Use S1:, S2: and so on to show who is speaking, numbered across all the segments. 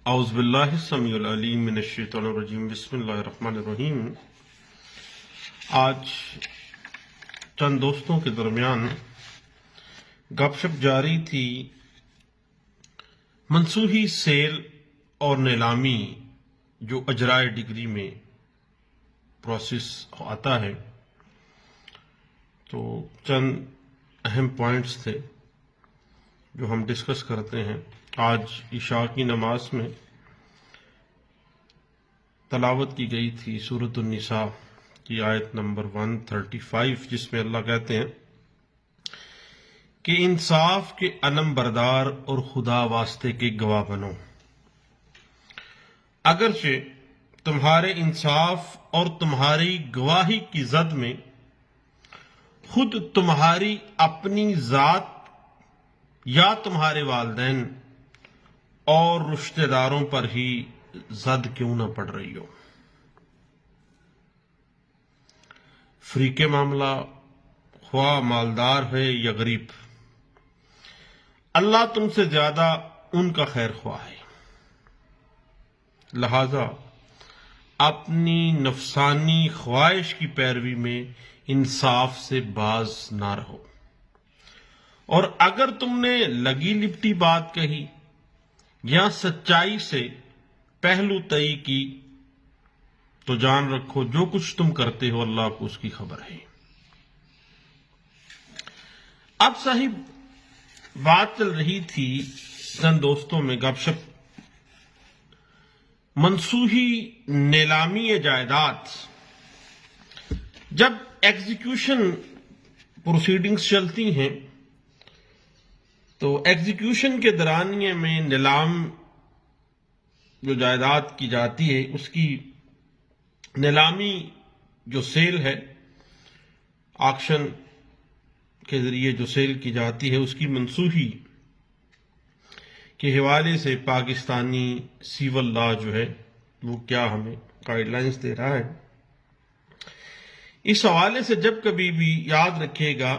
S1: اعوذ باللہ السمیع العلیم من الشیطان الرجیم بسم اللہ الرحمن الرحیم۔ آج چند دوستوں کے درمیان گپ شپ جاری تھی منسوخی سیل اور نیلامی جو اجرائے ڈگری میں پروسیس آتا ہے، تو چند اہم پوائنٹس تھے جو ہم ڈسکس کرتے ہیں۔ آج عشاء کی نماز میں تلاوت کی گئی تھی سورۃ النساء کی آیت نمبر 135، جس میں اللہ کہتے ہیں کہ انصاف کے علم بردار اور خدا واسطے کے گواہ بنو، اگرچہ تمہارے انصاف اور تمہاری گواہی کی زد میں خود تمہاری اپنی ذات یا تمہارے والدین اور رشتہ داروں پر ہی زد کیوں نہ پڑ رہی ہو۔ فریق معاملہ خواہ مالدار ہے یا غریب، اللہ تم سے زیادہ ان کا خیر خواہ ہے، لہذا اپنی نفسانی خواہش کی پیروی میں انصاف سے باز نہ رہو، اور اگر تم نے لگی لپٹی بات کہی یا سچائی سے پہلو طئی کی تو جان رکھو جو کچھ تم کرتے ہو اللہ کو اس کی خبر ہے۔ اب صاحب بات چل رہی تھی چند دوستوں میں گپ شپ منسوخی نیلامی جائیداد، جب ایگزیکیوشن پروسیڈنگز چلتی ہیں تو ایگزیکیوشن کے دورانیے میں نیلام جو جائیداد کی جاتی ہے، اس کی نیلامی جو سیل ہے، آکشن کے ذریعے جو سیل کی جاتی ہے، اس کی منسوخی کے حوالے سے پاکستانی سیول لا جو ہے وہ کیا ہمیں گائیڈ لائنز دے رہا ہے۔ اس حوالے سے جب کبھی بھی یاد رکھیے گا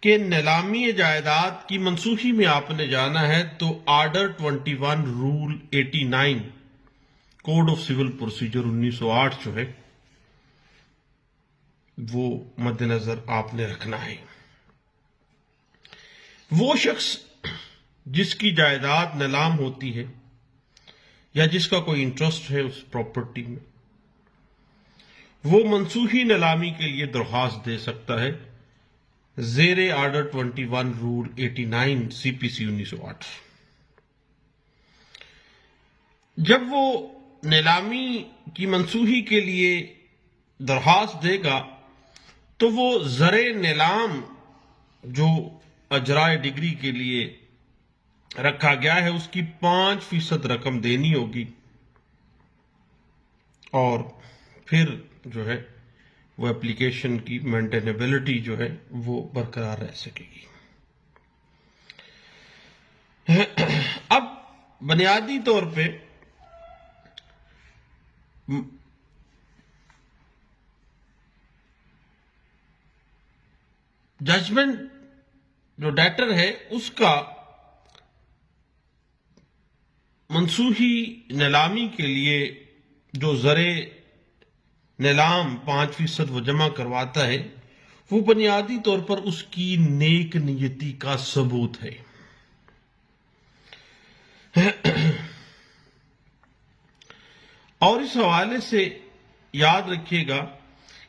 S1: کہ نیلامی جائیداد کی منسوخی میں آپ نے جانا ہے تو order 21 rule 89 code of civil procedure 1908 جو ہے وہ مد نظر آپ نے رکھنا ہے۔ وہ شخص جس کی جائیداد نیلام ہوتی ہے یا جس کا کوئی انٹرسٹ ہے اس پراپرٹی میں، وہ منسوخی نیلامی کے لیے درخواست دے سکتا ہے زیر آرڈر 21 رول 89 سی پی سی 1908۔ جب وہ نیلامی کی منسوخی کے لیے درخواست دے گا تو وہ زر نیلام جو اجرائے ڈگری کے لیے رکھا گیا ہے اس کی 5% رقم دینی ہوگی، اور پھر جو ہے وہ اپلیکیشن کی مینٹینیبلٹی جو ہے وہ برقرار رہ سکے گی۔ اب بنیادی طور پہ ججمنٹ جو ڈیٹر ہے اس کا منسوخی نیلامی کے لیے جو زر نیلام 5% وہ جمع کرواتا ہے، وہ بنیادی طور پر اس کی نیک نیتی کا ثبوت ہے۔ اور اس حوالے سے یاد رکھیے گا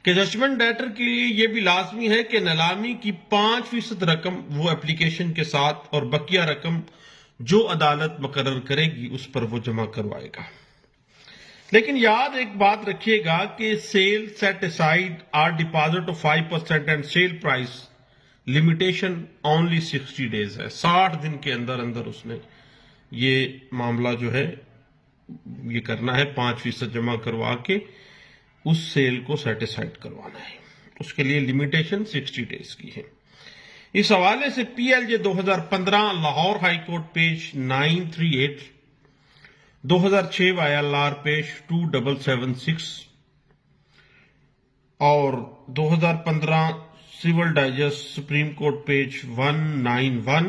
S1: کہ ججمنٹ ڈیٹر کے لیے یہ بھی لازمی ہے کہ نیلامی کی 5% رقم وہ اپلیکیشن کے ساتھ اور بقیہ رقم جو عدالت مقرر کرے گی اس پر وہ جمع کروائے گا۔ لیکن یاد ایک بات رکھیے گا کہ sale set aside or deposit of 5% and sale price limitation only 60 days ہے، 60 دن کے اندر اندر اس نے یہ معاملہ جو ہے یہ کرنا ہے، 5% جمع کروا کے اس سیل کو سیٹسفائڈ کروانا ہے، اس کے لیے لمیٹیشن 60 days کی ہے۔ اس حوالے سے P L J 2015 Lahore high court page 938، 2006 Y L R page 2776 اور 2015 civil digest supreme court page 191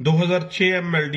S1: 2006 MLD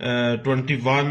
S1: 21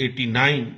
S1: 89,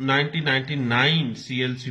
S1: 1999 CLC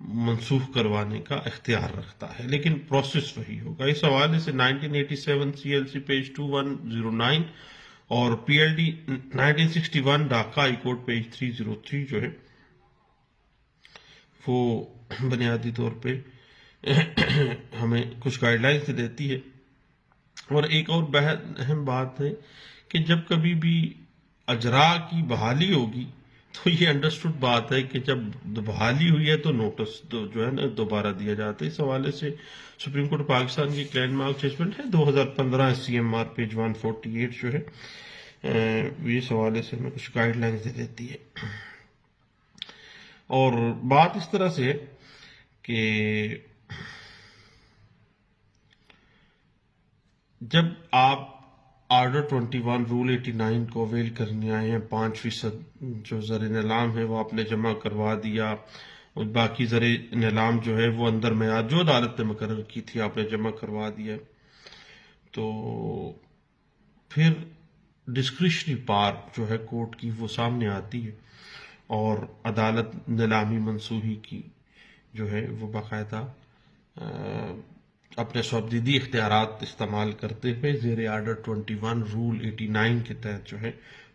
S1: منسوخ کروانے کا اختیار رکھتا ہے، لیکن پروسیس وہی ہوگا۔ اس حوالے سے 1987 CLC پیج 2109 اور PLD 1961 Dhaka high court page 303 جو ہے وہ بنیادی طور پہ ہمیں کچھ گائیڈ لائنس دیتی ہے۔ اور ایک اور بہت اہم بات ہے کہ جب کبھی بھی اجراء کی بحالی ہوگی تو یہ انڈرسٹوڈ بات ہے کہ جب بحالی ہوئی ہے تو نوٹس جو ہے نا دوبارہ دیا جاتا ہے۔ اس حوالے سے سپریم کورٹ پاکستان کی لینڈ مارک ججمنٹ ہے 2015 CMR پیج 148 جو ہے اس حوالے سے ہمیں کچھ گائیڈ لائنس دے دیتی ہے۔ اور بات اس طرح سے ہے کہ جب آپ آرڈر 21 رول 89 کو اویل کرنے آئے ہیں، 5% جو زر انعلام ہے وہ آپ نے جمع کروا دیا، اور باقی زر انعلام جو ہے وہ اندر میعاد جو عدالت نے مقرر کی تھی آپ نے جمع کروا دیا، تو پھر ڈسکریشنری پار جو ہے کورٹ کی وہ سامنے آتی ہے، اور عدالت نیلامی منسوخی کی جو ہے وہ باقاعدہ اپنے سوابدیدی اختیارات استعمال کرتے ہوئے زیر آرڈر 21 رول 89 کے تحت جو ہے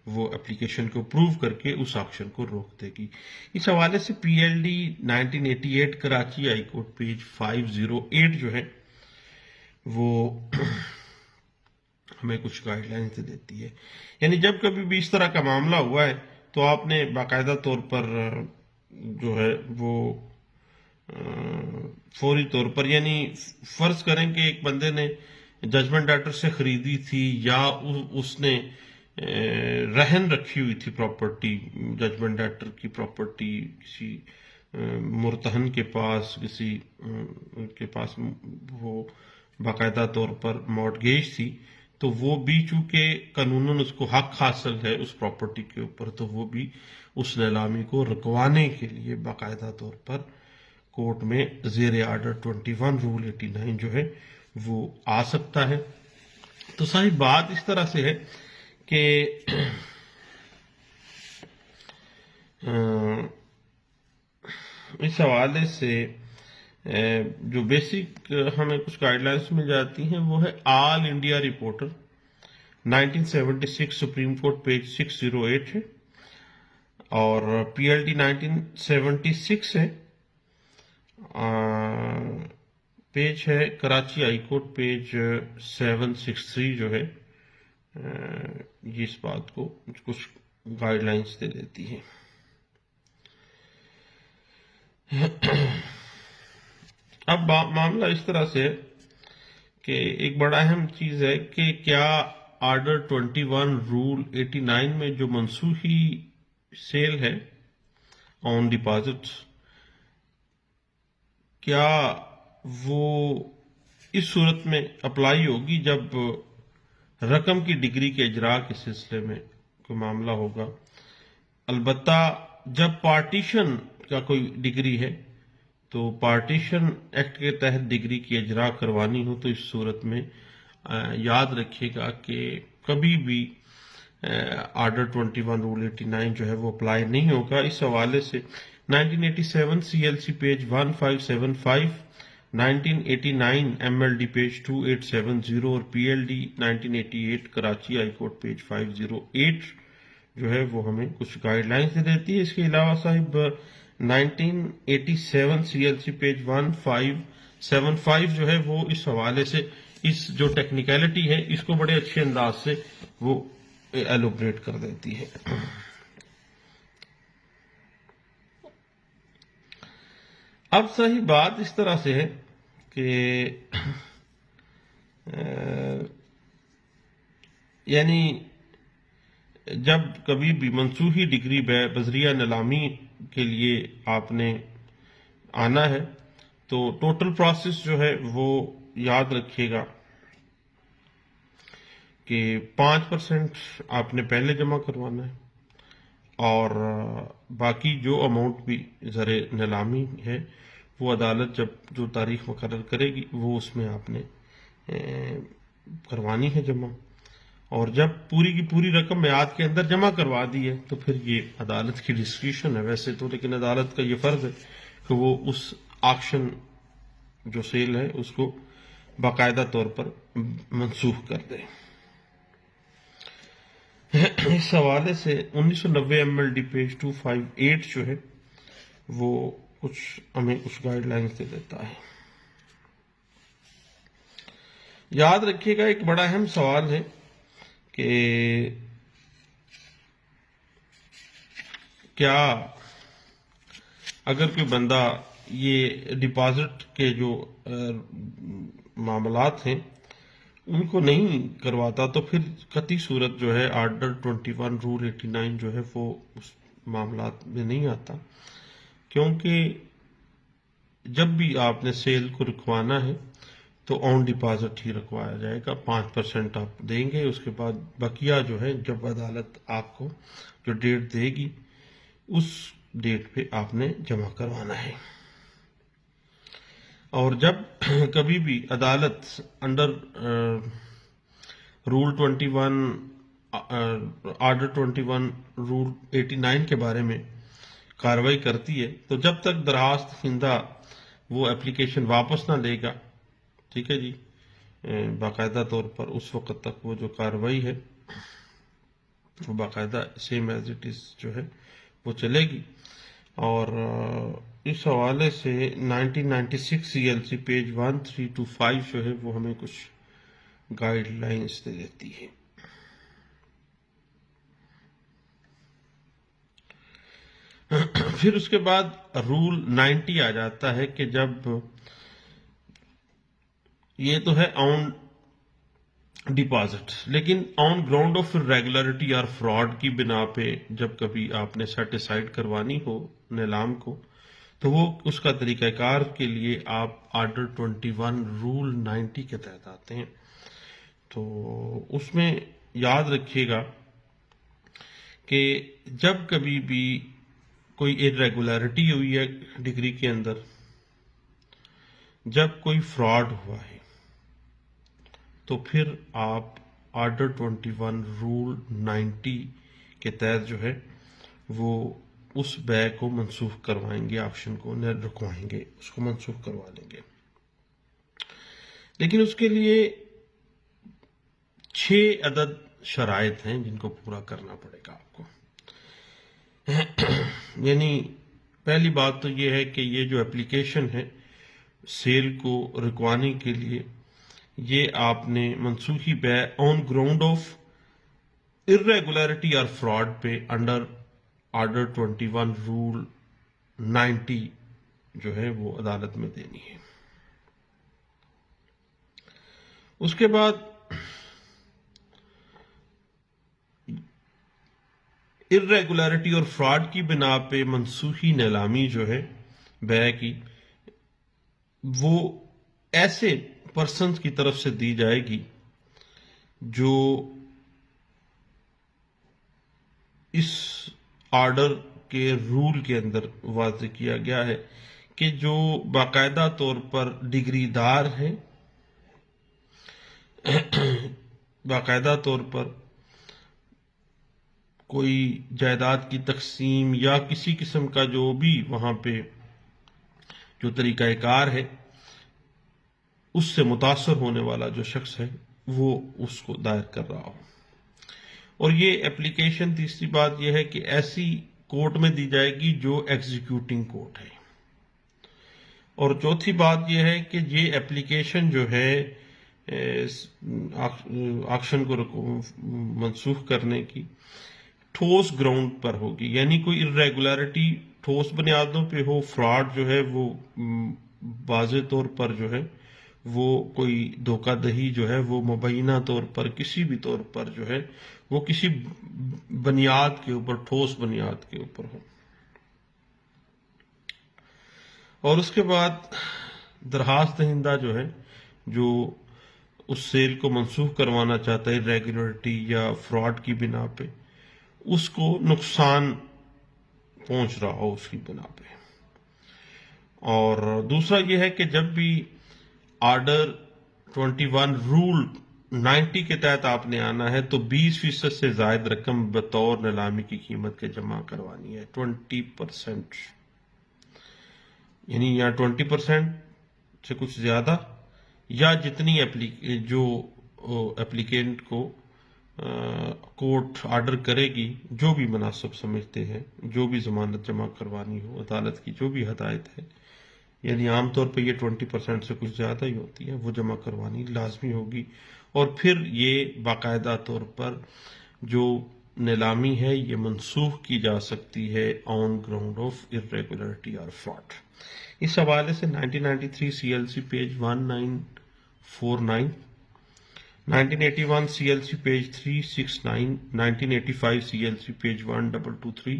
S1: وہ اپلیکیشن کو اپروو کر کے اس آکشن کو روک دے گی۔ اس حوالے سے PLD 1988 Karachi high court page 508 جو ہے وہ ہمیں کچھ گائیڈ لائنس دیتی ہے۔ یعنی جب کبھی بھی اس طرح کا معاملہ ہوا ہے تو آپ نے باقاعدہ طور پر جو ہے وہ فوری طور پر، یعنی فرض کریں کہ ایک بندے نے ججمنٹ ڈاکٹر سے خریدی تھی یا اس نے رہن رکھی ہوئی تھی پراپرٹی، ججمنٹ ڈاکٹر کی پراپرٹی کسی مرتہن کے پاس، کسی کے پاس وہ باقاعدہ طور پر مارٹگیج تھی، تو وہ بھی چونکہ قانوناً اس کو حق حاصل ہے اس پراپرٹی کے اوپر، تو وہ بھی اس نیلامی کو رکوانے کے لیے باقاعدہ طور پر کورٹ میں زیر آرڈر 21 رول 89 جو ہے وہ آ سکتا ہے۔ تو صحیح بات اس طرح سے ہے کہ اس حوالے سے جو بیسک ہمیں کچھ گائیڈ لائنس مل جاتی ہیں وہ ہے All India Reporter 1976 Supreme court page 608 ہے، اور PLD 1976 ہے، پیج ہے کراچی ہائی کورٹ پیج 763 جو ہے یہ اس بات کو کچھ گائیڈ لائنس دے دیتی ہے۔ اب معاملہ اس طرح سے ہے کہ ایک بڑا اہم چیز ہے کہ کیا آرڈر 21 رول 89 میں جو منسوخی سیل ہے آن ڈپازٹ، کیا وہ اس صورت میں اپلائی ہوگی جب رقم کی ڈگری کے اجراء کے سلسلے میں کوئی معاملہ ہوگا۔ البتہ جب پارٹیشن کا کوئی ڈگری ہے تو پارٹیشن ایکٹ کے تحت ڈگری کی اجراء کروانی ہو تو اس صورت میں یاد رکھیے گا کہ کبھی بھی آرڈر 21 رول 89 جو ہے وہ اپلائی نہیں ہوگا۔ اس حوالے سے 1987 CLC پیج 1575، 1989 MLD پیج 2870 اور PLD 1988 Karachi high court page 508 جو ہے وہ ہمیں کچھ گائیڈ لائنس دے دیتی ہے۔ اس کے علاوہ صاحب 1987 CLC پیج 1575 جو ہے وہ اس حوالے سے اس جو ٹیکنیکلٹی ہے اس کو بڑے اچھے انداز سے وہ ایلوبریٹ کر دیتی ہے۔ اب صحیح بات اس طرح سے ہے کہ یعنی جب کبھی بھی منسوخی ڈگری بذریعہ نیلامی کے لیے آپ نے آنا ہے تو ٹوٹل پروسیس جو ہے وہ یاد رکھیے گا کہ 5% آپ نے پہلے جمع کروانا ہے، اور باقی جو اماؤنٹ بھی زر نیلامی ہے وہ عدالت جب جو تاریخ مقرر کرے گی وہ اس میں آپ نے کروانی ہے جمع، اور جب پوری کی پوری رقم میعاد کے اندر جمع کروا دی ہے تو پھر یہ عدالت کی ڈسکریشن ہے ویسے تو، لیکن عدالت کا یہ فرض ہے کہ وہ اس آکشن جو سیل ہے اس کو باقاعدہ طور پر منسوخ کر دے۔ اس حوالے سے 1990 MLD پیج 258 جو ہے وہ ہمیں کچھ گائیڈ لائنز دے دیتا ہے۔ یاد رکھیے گا، ایک بڑا اہم سوال ہے کہ کیا اگر کوئی بندہ یہ ڈپازٹ کے جو معاملات ہیں ان کو نہیں کرواتا تو پھر قطعی صورت جو ہے آرڈر 21 رول 89 جو ہے وہ اس معاملات میں نہیں آتا، کیونکہ جب بھی آپ نے سیل کو رکوانا ہے تو آن ڈپازٹ ہی رکوایا جائے گا، 5% آپ دیں گے، اس کے بعد بقیہ جو ہے جب عدالت آپ کو جو ڈیٹ دے گی اس ڈیٹ پہ آپ نے جمع کروانا ہے۔ اور جب کبھی بھی عدالت انڈر رول 21 آرڈر 21 رول 89 کے بارے میں کارروائی کرتی ہے تو جب تک درخواست دہندہ وہ اپلیکیشن واپس نہ لے گا، ٹھیک ہے جی، باقاعدہ طور پر اس وقت تک وہ جو کارروائی ہے وہ باقاعدہ سیم ایز اٹ از جو ہے وہ چلے گی۔ اور اس حوالے سے 1996 CLC پیج 1325 جو ہے وہ ہمیں کچھ گائیڈ لائنز دے دیتی ہے۔ پھر اس کے بعد رول 90 آ جاتا ہے کہ جب یہ تو ہے آن ڈپازٹ، لیکن آن گراؤنڈ آف ریگولرٹی اور فراڈ کی بنا پہ جب کبھی آپ نے سیٹ اسائڈ کروانی ہو نیلام کو تو وہ اس کا طریقہ کار کے لیے آپ آرڈر 21 رول 90 کے تحت آتے ہیں۔ تو اس میں یاد رکھیے گا کہ جب کبھی بھی کوئی irregularity ہوئی ہے ڈگری کے اندر، جب کوئی فراڈ ہوا ہے تو پھر آپ آرڈر 21 رول 90 کے تحت جو ہے وہ اس بے کو منسوخ کروائیں گے، آپشن کو رکوائیں گے، اس کو منسوخ کروا لیں گے۔ لیکن اس کے لیے 6 عدد شرائط ہیں جن کو پورا کرنا پڑے گا آپ کو۔ یعنی پہلی بات تو یہ ہے کہ یہ جو اپلیکیشن ہے سیل کو رکوانے کے لیے، یہ آپ نے منسوخی بے آن گراؤنڈ آف irregularity اور فراڈ پہ انڈر آرڈر 21 رول 90 جو ہے وہ عدالت میں دینی ہے۔ اس کے بعد irregularity اور فراڈ کی بنا پہ منسوخی نیلامی جو ہے بے کی، وہ ایسے پرسنز کی طرف سے دی جائے گی جو اس آرڈر کے رول کے اندر واضح کیا گیا ہے کہ جو باقاعدہ طور پر ڈگری دار ہے، باقاعدہ طور پر کوئی جائیداد کی تقسیم یا کسی قسم کا جو بھی وہاں پہ جو طریقہ کار ہے اس سے متاثر ہونے والا جو شخص ہے وہ اس کو دائر کر رہا ہو۔ اور یہ اپلیکیشن تیسری بات یہ ہے کہ ایسی کورٹ میں دی جائے گی جو ایگزیکیوٹنگ کورٹ ہے۔ اور چوتھی بات یہ ہے کہ یہ اپلیکیشن جو ہے آکشن کو منسوخ کرنے کی ٹھوس گراؤنڈ پر ہوگی، یعنی کوئی irregularity ٹھوس بنیادوں پہ ہو، فراڈ جو ہے وہ واضح طور پر جو ہے وہ کوئی دھوکہ دہی جو ہے وہ مبینہ طور پر کسی بھی طور پر جو ہے وہ کسی بنیاد کے اوپر، ٹھوس بنیاد کے اوپر ہو۔ اور اس کے بعد درخواست دہندہ جو ہے جو اس سیل کو منسوخ کروانا چاہتا ہے irregularity یا فراڈ کی بنا پہ، اس کو نقصان پہنچ رہا ہو اس کی بنا پہ۔ اور دوسرا یہ ہے کہ جب بھی آرڈر 21 رول 90 کے تحت آپ نے آنا ہے تو 20% سے زائد رقم بطور نیلامی کی قیمت کے جمع کروانی ہے، 20%۔ یعنی یا 20% سے کچھ زیادہ، یا جتنی جو اپلیکینٹ کو کورٹ آرڈر کرے گی، جو بھی مناسب سمجھتے ہیں، جو بھی ضمانت جمع کروانی ہو، عدالت کی جو بھی ہدایت ہے، یعنی عام طور پہ یہ 20% سے کچھ زیادہ ہی ہوتی ہے، وہ جمع کروانی لازمی ہوگی. اور پھر یہ باقاعدہ طور پر جو نیلامی ہے یہ منسوخ کی جا سکتی ہے آن گراؤنڈ آف irregularity اور فراڈ. اس حوالے سے 1993 CLC page 1949، 1981 CLC page 369، 1985 CLC page 1223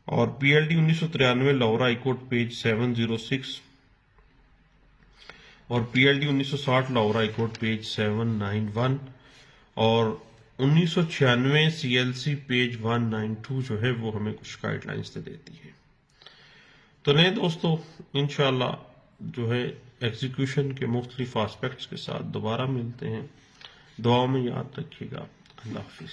S1: اور PLD 1993 Lahore high court page 706 اور PLD 1960 Lahore high court page 791 اور 1996 CLC پیج 192 جو ہے وہ ہمیں کچھ گائیڈ لائنز دیتی ہے. تو نئے دوستو، انشاءاللہ جو ہے ایگزیکیوشن کے مختلف آسپیکٹس کے ساتھ دوبارہ ملتے ہیں. دعاؤں میں یاد رکھیے گا. اللہ حافظ.